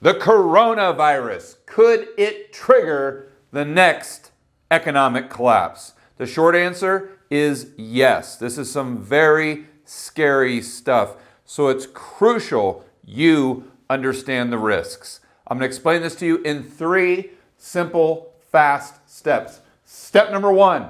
The coronavirus, could it trigger the next economic collapse? The short answer is yes. This is some very scary stuff. So it's crucial you understand the risks. I'm going to explain this to you in 3 simple, fast steps. Step number 1,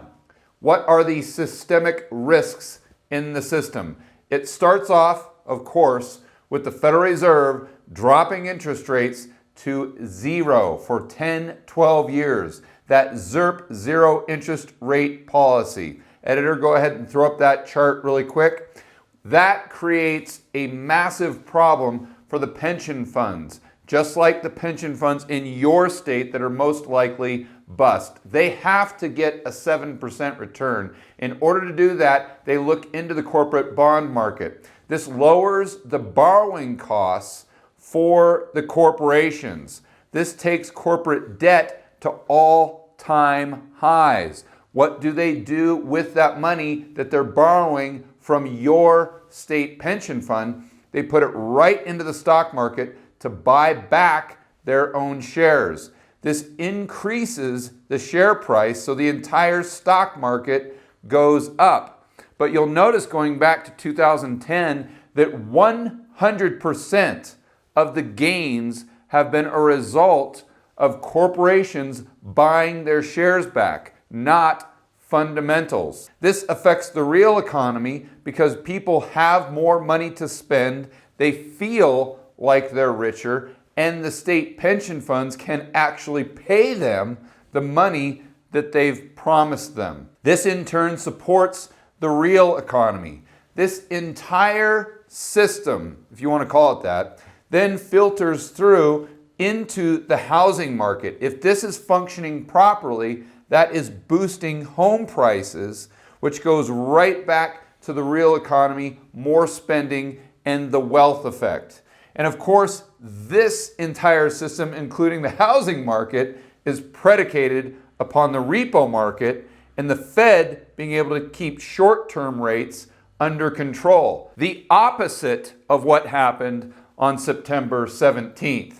what are the systemic risks in the system? It starts off, of course, with the Federal Reserve dropping interest rates to 0 for 10, 12 years. That ZIRP, zero interest rate policy. Editor, go ahead and throw up that chart really quick. That creates a massive problem for the pension funds, just like the pension funds in your state that are most likely bust. They have to get a 7% return. In order to do that, they look into the corporate bond market. This lowers the borrowing costs for the corporations. This takes corporate debt to all-time highs. What do they do with that money that they're borrowing from your state pension fund? They put it right into the stock market to buy back their own shares. This increases the share price, so the entire stock market goes up. But you'll notice going back to 2010 that 100% of the gains have been a result of corporations buying their shares back, not fundamentals. This affects the real economy because people have more money to spend, they feel like they're richer, and the state pension funds can actually pay them the money that they've promised them. This in turn supports the real economy. This entire system, if you want to call it that, then filters through into the housing market. If this is functioning properly, that is boosting home prices, which goes right back to the real economy, more spending, and the wealth effect. And of course, this entire system, including the housing market, is predicated upon the repo market and the Fed being able to keep short-term rates under control. The opposite of what happened on September 17th.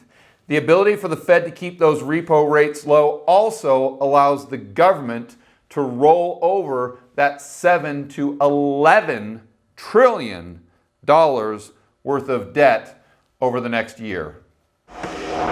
The ability for the Fed to keep those repo rates low also allows the government to roll over that $7 to $11 trillion worth of debt over the next year.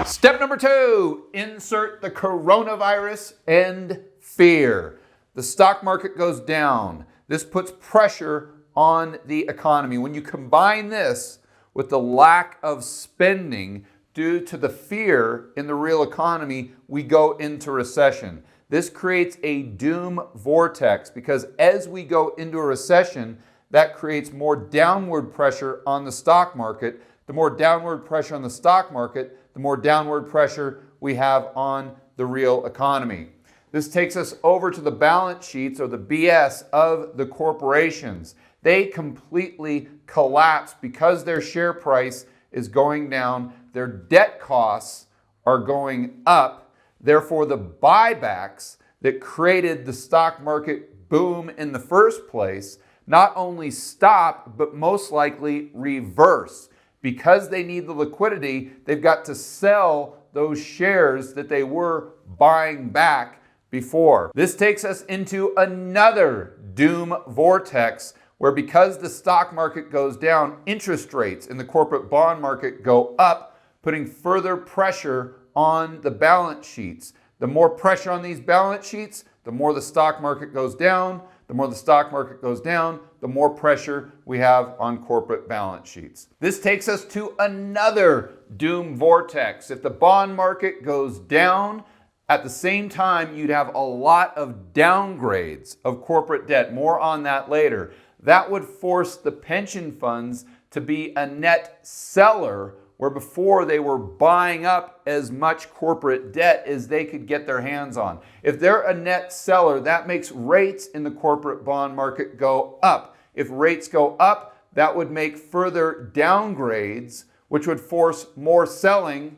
Step number 2, insert the coronavirus and fear. The stock market goes down. This puts pressure on the economy. When you combine this with the lack of spending due to the fear in the real economy, we go into recession. This creates a doom vortex because as we go into a recession, that creates more downward pressure on the stock market. The more downward pressure on the stock market, the more downward pressure we have on the real economy. This takes us over to the balance sheets, or the BS, of the corporations. They completely collapse because their share price is going down. Their debt costs are going up. Therefore, the buybacks that created the stock market boom in the first place not only stop, but most likely reverse. Because they need the liquidity, they've got to sell those shares that they were buying back before. This takes us into another doom vortex where, because the stock market goes down, interest rates in the corporate bond market go up, putting further pressure on the balance sheets. The more pressure on these balance sheets, the more the stock market goes down. The more the stock market goes down, the more pressure we have on corporate balance sheets. This takes us to another doom vortex. If the bond market goes down, at the same time, you'd have a lot of downgrades of corporate debt. More on that later. That would force the pension funds to be a net seller, where before they were buying up as much corporate debt as they could get their hands on. If they're a net seller, that makes rates in the corporate bond market go up. If rates go up, that would make further downgrades, which would force more selling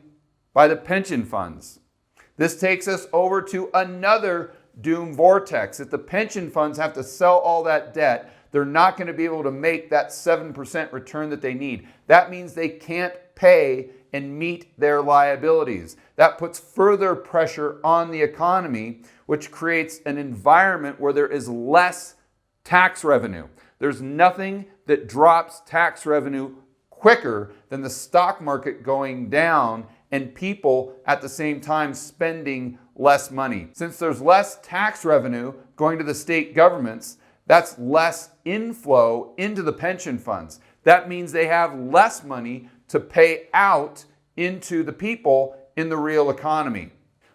by the pension funds. This takes us over to another doom vortex. If the pension funds have to sell all that debt, they're not going to be able to make that 7% return that they need. That means they can't pay and meet their liabilities. That puts further pressure on the economy, which creates an environment where there is less tax revenue. There's nothing that drops tax revenue quicker than the stock market going down and people at the same time spending less money. Since there's less tax revenue going to the state governments, that's less inflow into the pension funds. That means they have less money to pay out into the people in the real economy.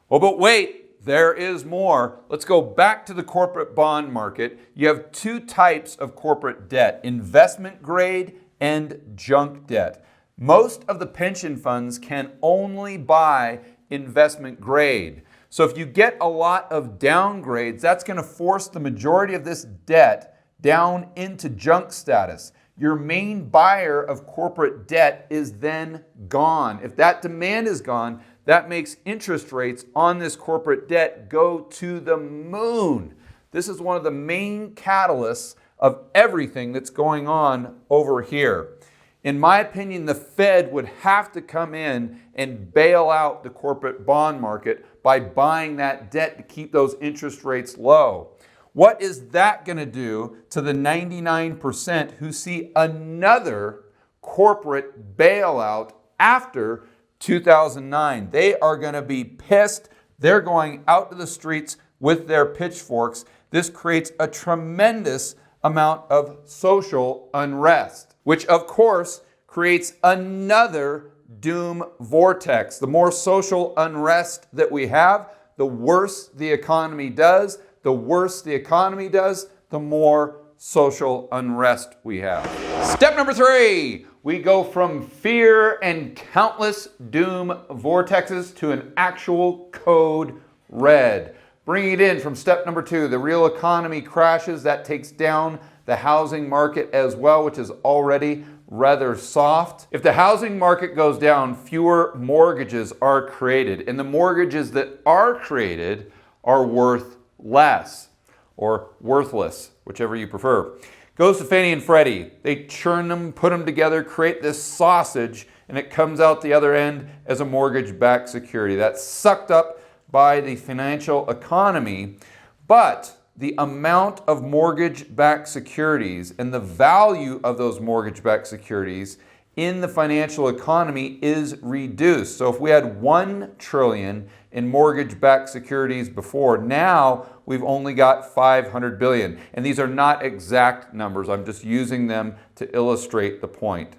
Well, but wait, there is more. Let's go back to the corporate bond market. You have two types of corporate debt: investment grade and junk debt. Most of the pension funds can only buy investment grade. So if you get a lot of downgrades, that's going to force the majority of this debt down into junk status. Your main buyer of corporate debt is then gone. If that demand is gone, that makes interest rates on this corporate debt go to the moon. This is one of the main catalysts of everything that's going on over here. In my opinion, the Fed would have to come in and bail out the corporate bond market by buying that debt to keep those interest rates low. What is that going to do to the 99% who see another corporate bailout after 2009? They are going to be pissed. They're going out to the streets with their pitchforks. This creates a tremendous amount of social unrest, which of course creates another doom vortex. The more social unrest that we have, the worse the economy does. The worse the economy does, the more social unrest we have. Step number 3, we go from fear and countless doom vortexes to an actual code red. Bringing it in from step number 2, the real economy crashes. That takes down the housing market as well, which is already rather soft. If the housing market goes down, fewer mortgages are created, and the mortgages that are created are worth less or worthless, whichever you prefer. Goes to Fannie and Freddie. They churn them, put them together, create this sausage, and it comes out the other end as a mortgage-backed security. That's sucked up by the financial economy, but the amount of mortgage-backed securities and the value of those mortgage-backed securities in the financial economy is reduced. So if we had 1 trillion in mortgage-backed securities before, now we've only got 500 billion. And these are not exact numbers. I'm just using them to illustrate the point.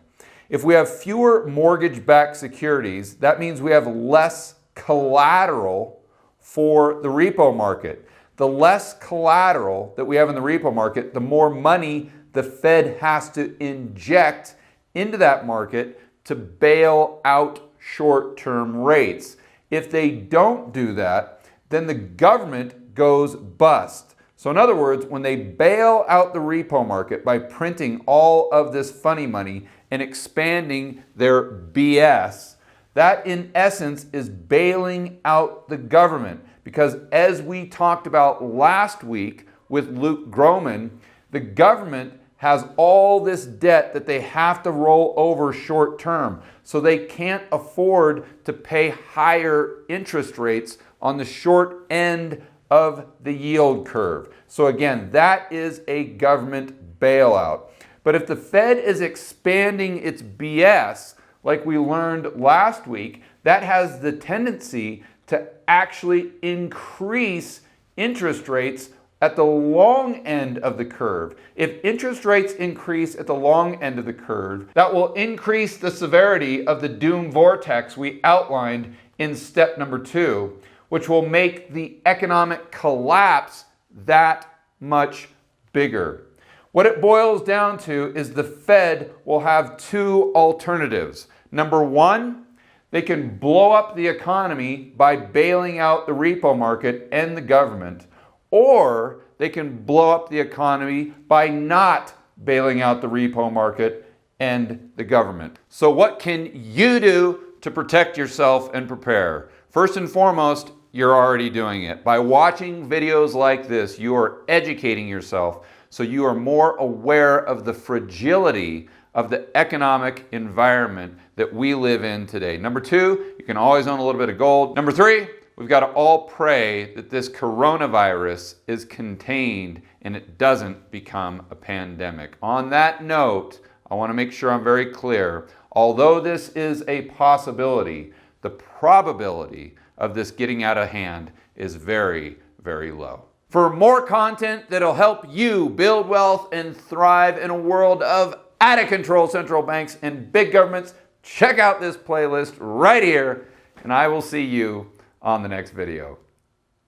If we have fewer mortgage-backed securities, that means we have less collateral for the repo market. The less collateral that we have in the repo market, the more money the Fed has to inject into that market to bail out short-term rates. If they don't do that, then the government goes bust. So in other words, when they bail out the repo market by printing all of this funny money and expanding their BS, that in essence is bailing out the government. Because as we talked about last week with Luke Groman, the government has all this debt that they have to roll over short term. So they can't afford to pay higher interest rates on the short end of the yield curve. So again, that is a government bailout. But if the Fed is expanding its BS, like we learned last week, that has the tendency to actually increase interest rates at the long end of the curve. If interest rates increase at the long end of the curve, that will increase the severity of the doom vortex we outlined in step number 2, which will make the economic collapse that much bigger. What it boils down to is the Fed will have 2 alternatives. Number 1, they can blow up the economy by bailing out the repo market and the government, or they can blow up the economy by not bailing out the repo market and the government. So what can you do to protect yourself and prepare? First and foremost, you're already doing it. By watching videos like this, you are educating yourself so you are more aware of the fragility of the economic environment that we live in today. Number two, you can always own a little bit of gold. Number three, we've got to all pray that this coronavirus is contained and it doesn't become a pandemic. On that note, I want to make sure I'm very clear. Although this is a possibility, the probability of this getting out of hand is very, very low. For more content that'll help you build wealth and thrive in a world of out-of-control central banks and big governments, check out this playlist right here, and I will see you on the next video.